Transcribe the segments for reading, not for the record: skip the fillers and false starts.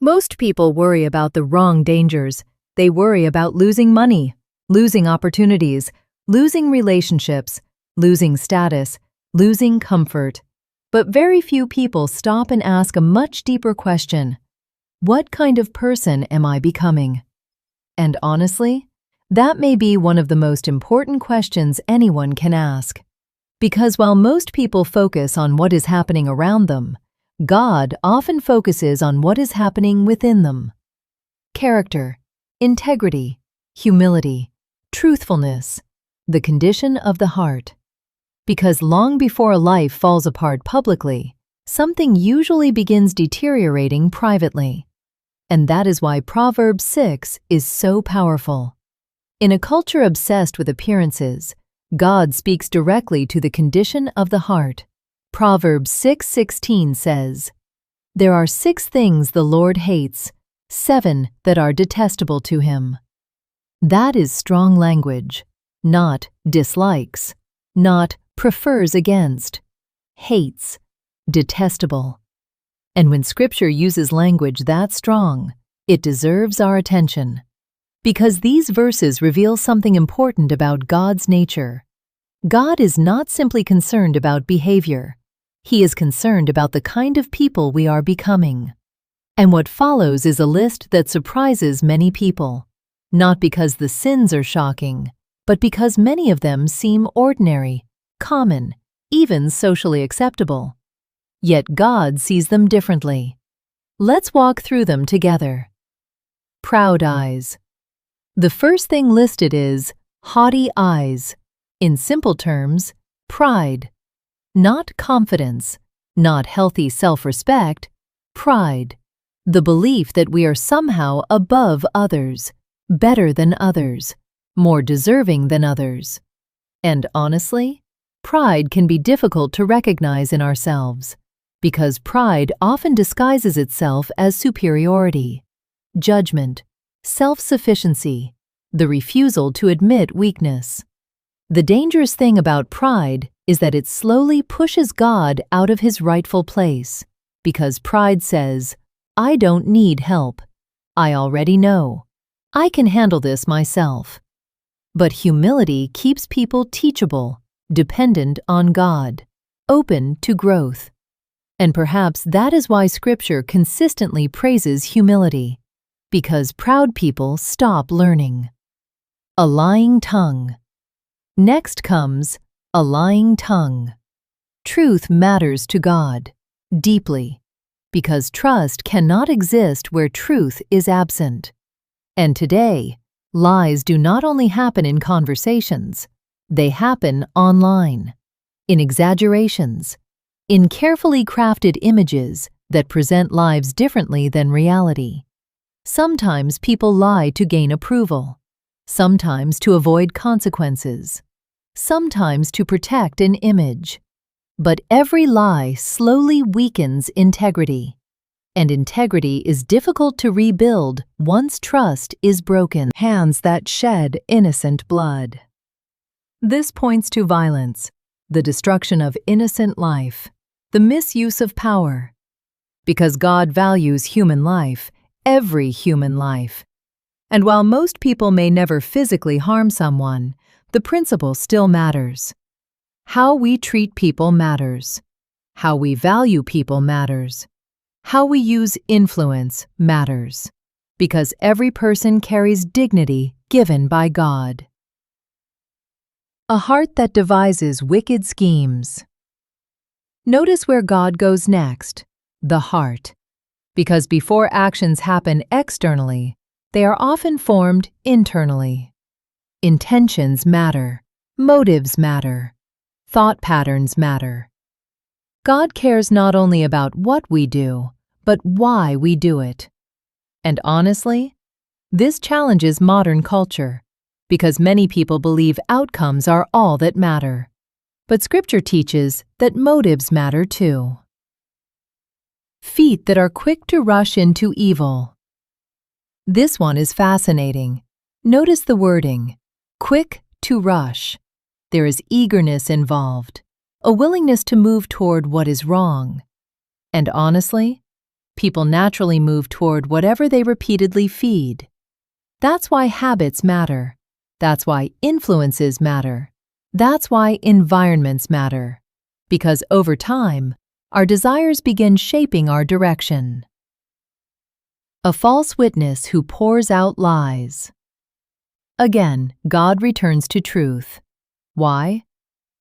Most people worry about the wrong dangers. They worry about losing money, losing opportunities, losing relationships, losing status, losing comfort. But very few people stop and ask a much deeper question. What kind of person am I becoming? And honestly, that may be one of the most important questions anyone can ask. Because while most people focus on what is happening around them, God often focuses on what is happening within them. Character, integrity, humility, truthfulness, the condition of the heart. Because long before a life falls apart publicly, something usually begins deteriorating privately. And that is why Proverbs 6 is so powerful. In a culture obsessed with appearances, God speaks directly to the condition of the heart. Proverbs 6:16 says, "There are 6 things the Lord hates, 7 that are detestable to him." That is strong language, not dislikes, not prefers against, hates, detestable. And when Scripture uses language that strong, it deserves our attention. Because these verses reveal something important about God's nature. God is not simply concerned about behavior. He is concerned about the kind of people we are becoming. And what follows is a list that surprises many people, not because the sins are shocking, but because many of them seem ordinary, common, even socially acceptable. Yet God sees them differently. Let's walk through them together. Proud eyes. The first thing listed is haughty eyes. In simple terms, pride. Not confidence, not healthy self-respect, pride. The belief that we are somehow above others, better than others, more deserving than others. And honestly, pride can be difficult to recognize in ourselves, because pride often disguises itself as superiority, judgment, self-sufficiency, the refusal to admit weakness. The dangerous thing about pride is that it slowly pushes God out of his rightful place, because pride says, "I don't need help. I already know. I can handle this myself." But humility keeps people teachable, dependent on God, open to growth. And perhaps that is why Scripture consistently praises humility, because proud people stop learning. A lying tongue. Next comes a lying tongue. Truth matters to God deeply, because trust cannot exist where truth is absent. And today, lies do not only happen in conversations, they happen online, in exaggerations, in carefully crafted images that present lives differently than reality. Sometimes people lie to gain approval, sometimes to avoid consequences, sometimes to protect an image. But every lie slowly weakens integrity, and integrity is difficult to rebuild once trust is broken. Hands that shed innocent blood. This points to violence, the destruction of innocent life, the misuse of power. Because God values human life, every human life. And while most people may never physically harm someone, the principle still matters. How we treat people matters. How we value people matters. How we use influence matters. Because every person carries dignity given by God. A heart that devises wicked schemes. Notice where God goes next, the heart. Because before actions happen externally, they are often formed internally. Intentions matter. Motives matter. Thought patterns matter. God cares not only about what we do, but why we do it. And honestly, this challenges modern culture, because many people believe outcomes are all that matter. But Scripture teaches that motives matter too. Feet that are quick to rush into evil. This one is fascinating. Notice the wording, quick to rush. There is eagerness involved, a willingness to move toward what is wrong. And honestly, People naturally move toward whatever they repeatedly feed. That's why habits matter. That's why influences matter. That's why environments matter. Because over time, our desires begin shaping our direction. A false witness who pours out lies. Again, God returns to truth. Why?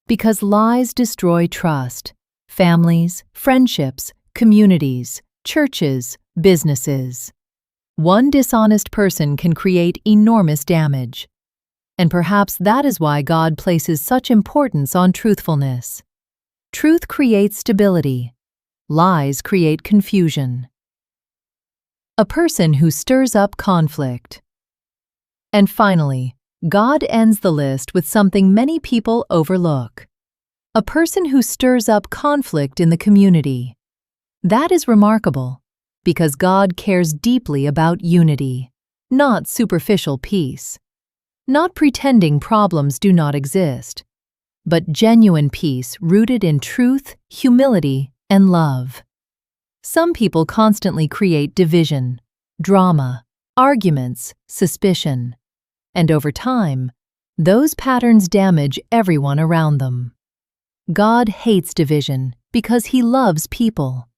Because lies destroy trust. Families, friendships, communities, churches, businesses. One dishonest person can create enormous damage. And perhaps that is why God places such importance on truthfulness. Truth creates stability. Lies create confusion. A person who stirs up conflict. And finally, God ends the list with something many people overlook. A person who stirs up conflict in the community. That is remarkable, because God cares deeply about unity, not superficial peace. Not pretending problems do not exist, but genuine peace rooted in truth, humility, and love. Some people constantly create division, drama, arguments, suspicion. And over time, those patterns damage everyone around them. God hates division because He loves people,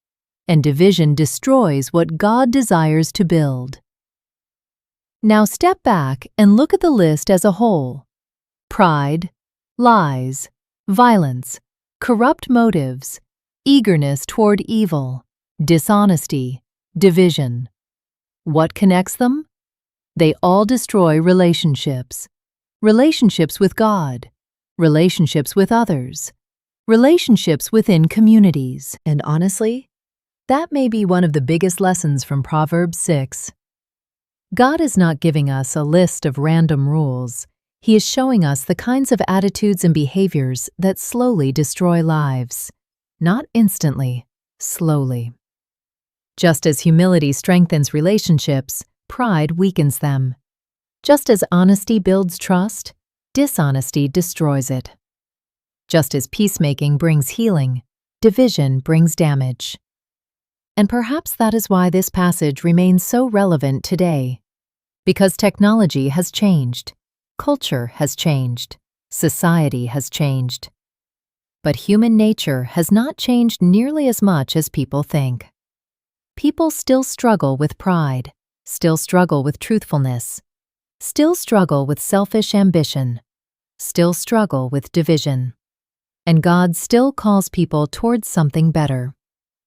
and division destroys what God desires to build. Now step back and look at the list as a whole. Pride, lies, violence, corrupt motives, eagerness toward evil, dishonesty, division. What connects them? They all destroy relationships. Relationships with God, relationships with others, relationships within communities. And honestly, that may be one of the biggest lessons from Proverbs 6. God is not giving us a list of random rules. He is showing us the kinds of attitudes and behaviors that slowly destroy lives. Not instantly, slowly. Just as humility strengthens relationships, pride weakens them. Just as honesty builds trust, dishonesty destroys it. Just as peacemaking brings healing, division brings damage. And perhaps that is why this passage remains so relevant today. Because technology has changed, culture has changed, society has changed. But human nature has not changed nearly as much as people think. People still struggle with pride, still struggle with truthfulness, still struggle with selfish ambition, still struggle with division. And God still calls people towards something better,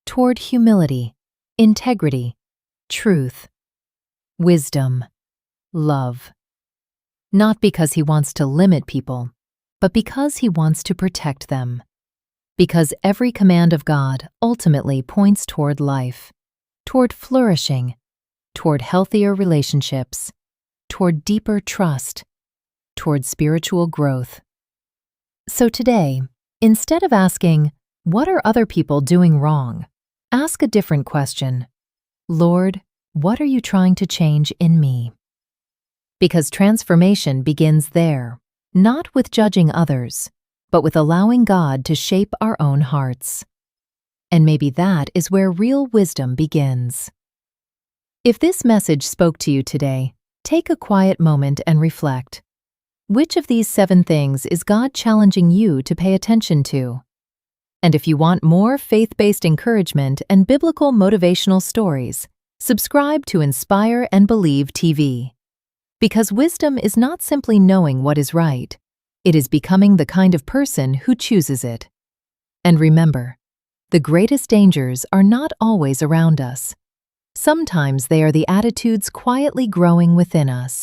toward humility, integrity, truth, wisdom, love. Not because He wants to limit people, but because He wants to protect them. Because every command of God ultimately points toward life, toward flourishing, toward healthier relationships, toward deeper trust, toward spiritual growth. So today, instead of asking, "What are other people doing wrong?" ask a different question. Lord, what are you trying to change in me? Because transformation begins there, not with judging others, but with allowing God to shape our own hearts. And maybe that is where real wisdom begins. If this message spoke to you today, take a quiet moment and reflect. Which of these 7 things is God challenging you to pay attention to? And if you want more faith-based encouragement and biblical motivational stories, subscribe to Inspire and Believe TV. Because wisdom is not simply knowing what is right, it is becoming the kind of person who chooses it. And remember, the greatest dangers are not always around us. Sometimes they are the attitudes quietly growing within us.